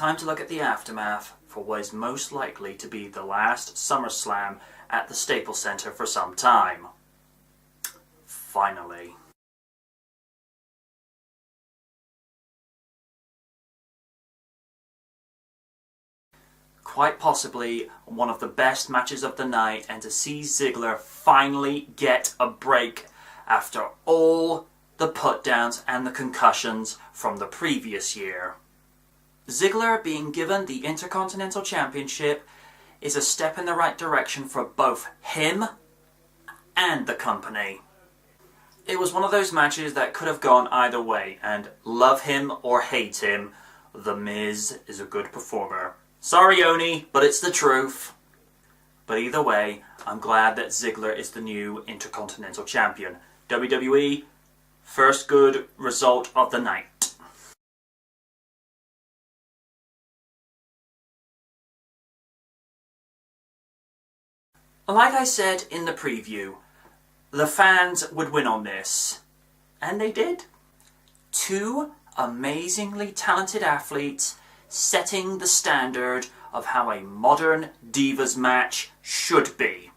time to look at the aftermath for what is most likely to be the last SummerSlam at the Staples Center for some time. Finally. Quite possibly one of the best matches of the night, and to see Ziggler finally get a break after all the put-downs and the concussions from the previous year. Ziggler being given the Intercontinental Championship is a step in the right direction for both him and the company. It was one of those matches that could have gone either way, and love him or hate him, The Miz is a good performer. Sorry, Oni, but it's the truth. But either way, I'm glad that Ziggler is the new Intercontinental Champion. WWE, first good result of the night. Like I said in the preview, the fans would win on this. And they did. Two amazingly talented athletes setting the standard of how a modern Divas match should be.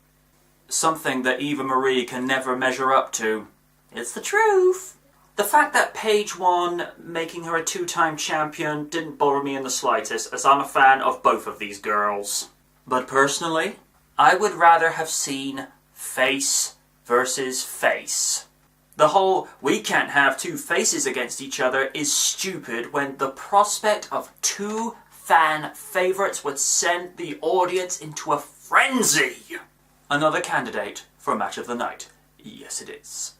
Something that Eva Marie can never measure up to. It's the truth. The fact that Paige won, making her a two-time champion, didn't bother me in the slightest, as I'm a fan of both of these girls. But personally, I would rather have seen face versus face. The whole, we can't have two faces against each other is stupid when the prospect of two fan favourites would send the audience into a frenzy. Another candidate for Match of the Night. Yes, it is.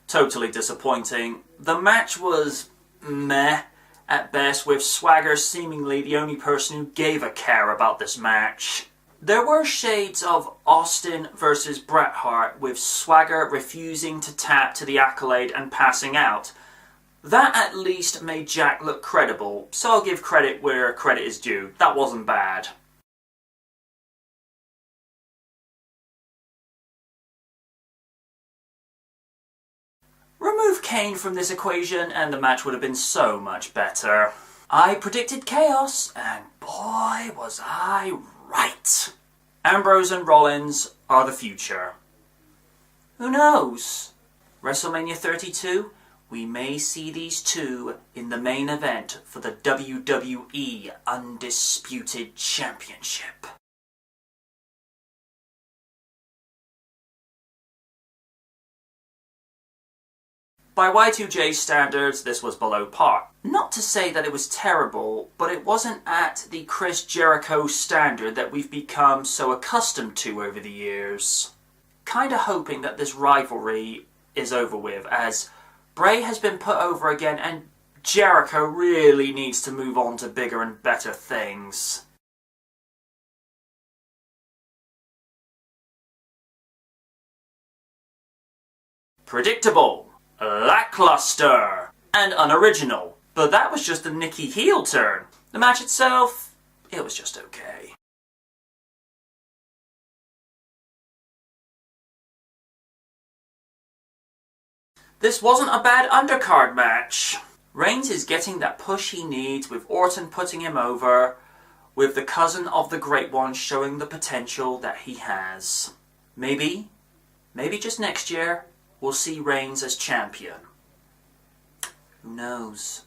Totally disappointing. The match was meh at best, with Swagger seemingly the only person who gave a care about this match. There were shades of Austin versus Bret Hart, with Swagger refusing to tap to the accolade and passing out. That at least made Jack look credible, so I'll give credit where credit is due. That wasn't bad. Remove Kane from this equation and the match would have been so much better. I predicted chaos, and boy was I right. Ambrose and Rollins are the future. Who knows? WrestleMania 32, we may see these two in the main event for the WWE Undisputed Championship. By Y2J standards, this was below par. Not to say that it was terrible, but it wasn't at the Chris Jericho standard that we've become so accustomed to over the years. Kinda hoping that this rivalry is over with, as Bray has been put over again and Jericho really needs to move on to bigger and better things. Predictable, lackluster, and unoriginal. But that was just the Nikki heel turn. The match itself, it was just okay. This wasn't a bad undercard match. Reigns is getting that push he needs, with Orton putting him over, with the cousin of the Great One showing the potential that he has. Maybe just next year, we'll see Reigns as champion. Who knows?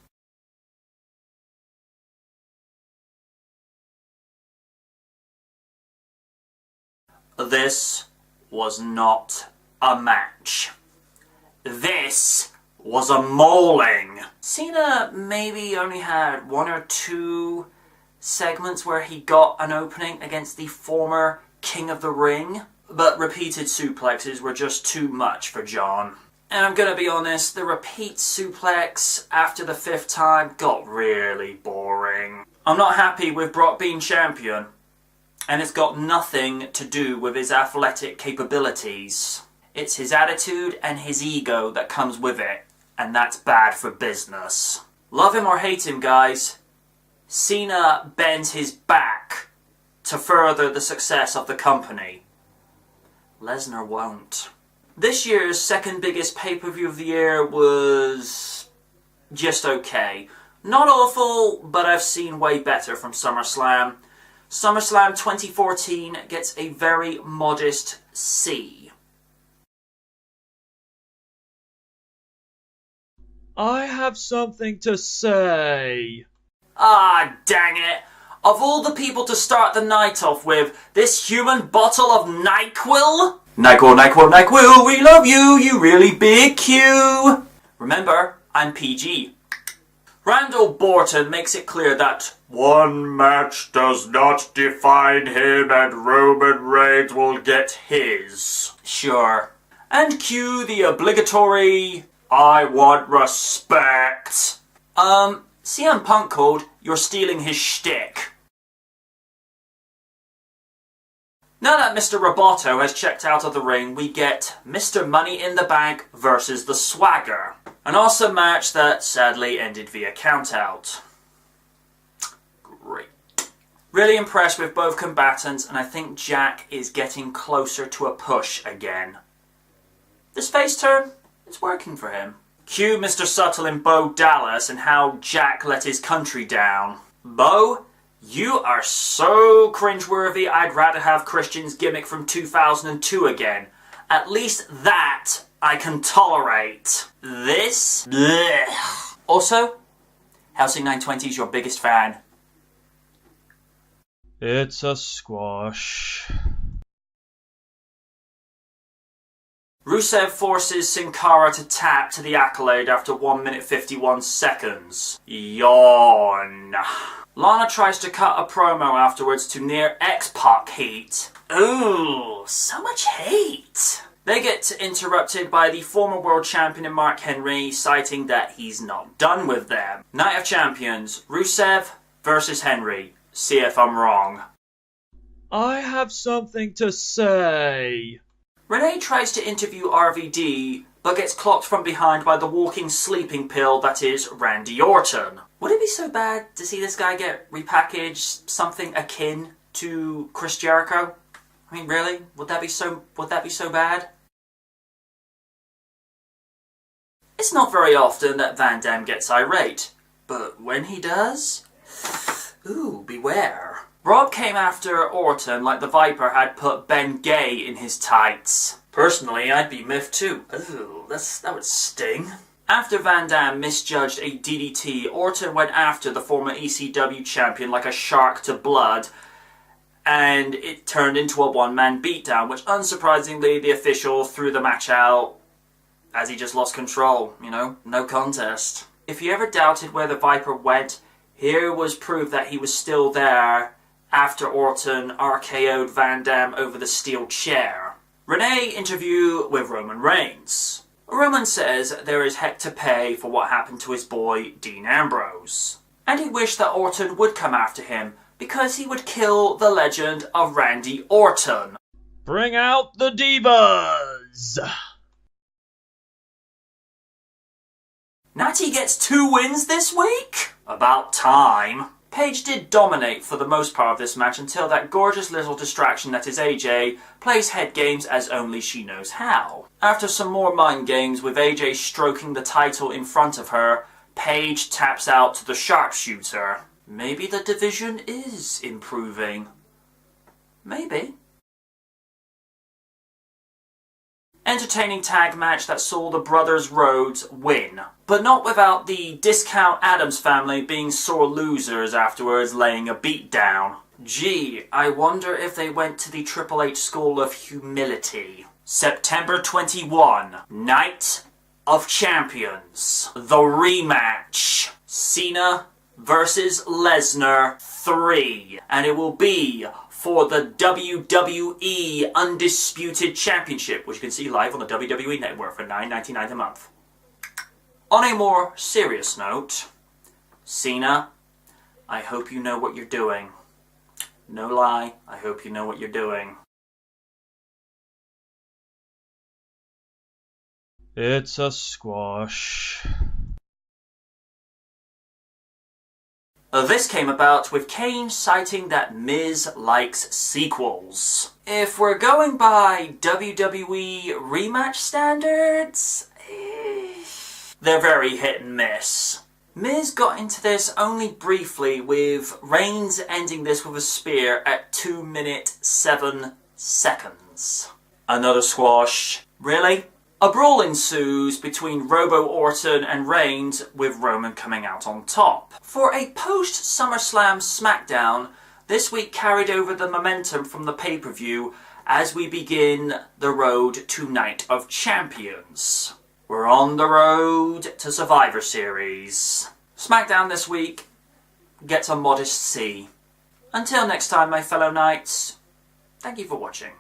This was not a match. This was a mauling. Cena maybe only had one or two segments where he got an opening against the former King of the Ring, but repeated suplexes were just too much for John. And I'm gonna be honest, the repeat suplex after the 5th time got really boring. I'm not happy with Brock being champion, and it's got nothing to do with his athletic capabilities. It's his attitude and his ego that comes with it, and that's bad for business. Love him or hate him, guys, Cena bends his back to further the success of the company. Lesnar won't. This year's second biggest pay-per-view of the year was just okay. Not awful, but I've seen way better from SummerSlam. SummerSlam 2014 gets a very modest C. I have something to say. Ah, dang it. Of all the people to start the night off with, this human bottle of NyQuil? NyQuil, NyQuil, NyQuil, we love you, you really big Q. Remember, I'm PG. Randall Borton makes it clear that one match does not define him and Roman Reigns will get his. Sure. And cue the obligatory, I want respect. CM Punk called, you're stealing his shtick. Now that Mr. Roboto has checked out of the ring, we get Mr. Money in the Bank versus the Swagger. An awesome match that sadly ended via countout. Great. Really impressed with both combatants, and I think Jack is getting closer to a push again. This face turn, it's working for him. Cue Mr. Subtle in Bo Dallas and how Jack let his country down. Bo, you are so cringeworthy, I'd rather have Christian's gimmick from 2002 again. At least that I can tolerate. This? Blech. Also, Helsing 920 is your biggest fan. It's a squash. Rusev forces Sin Cara to tap to the Accolade after 1 minute 51 seconds. Yawn. Lana tries to cut a promo afterwards to near X-Pac heat. Ooh, so much hate. They get interrupted by the former world champion Mark Henry, citing that he's not done with them. Night of Champions, Rusev versus Henry. See if I'm wrong. I have something to say. Renee tries to interview RVD, but gets clocked from behind by the walking sleeping pill that is Randy Orton. Would it be so bad to see this guy get repackaged something akin to Chris Jericho? I mean, really? Would that be so bad? It's not very often that Van Dam gets irate, but when he does, ooh, beware. Rob came after Orton like the Viper had put Ben Gay in his tights. Personally, I'd be miffed too. Ooh, that would sting. After Van Dam misjudged a DDT, Orton went after the former ECW champion like a shark to blood, and it turned into a one-man beatdown, which unsurprisingly the official threw the match out as he just lost control, no contest. If you ever doubted where the Viper went, here was proof that he was still there after Orton RKO'd Van Dam over the steel chair. Renee interview with Roman Reigns. Roman says there is heck to pay for what happened to his boy Dean Ambrose. And he wished that Orton would come after him because he would kill the legend of Randy Orton. Bring out the divas! Natty gets 2 wins this week? About time. Paige did dominate for the most part of this match until that gorgeous little distraction that is AJ plays head games as only she knows how. After some more mind games with AJ stroking the title in front of her, Paige taps out to the sharpshooter. Maybe the division is improving. Maybe. Entertaining tag match that saw the Brothers Rhodes win, but not without the Discount Adams family being sore losers afterwards, laying a beat down. Gee, I wonder if they went to the Triple H School of Humility. September 21, Night of Champions. The rematch. Cena versus Lesnar 3. And it will be for the WWE Undisputed Championship, which you can see live on the WWE Network for $9.99 a month. On a more serious note, Cena, I hope you know what you're doing. No lie, I hope you know what you're doing. It's a squash. This came about with Kane citing that Miz likes sequels. If we're going by WWE rematch standards, they're very hit and miss. Miz got into this only briefly, with Reigns ending this with a spear at 2 minutes 7 seconds. Another squash. Really? A brawl ensues between Robo Orton and Reigns, with Roman coming out on top. For a post-SummerSlam SmackDown, this week carried over the momentum from the pay-per-view as we begin the road to Night of Champions. We're on the road to Survivor Series. SmackDown this week gets a modest C. Until next time, my fellow knights, thank you for watching.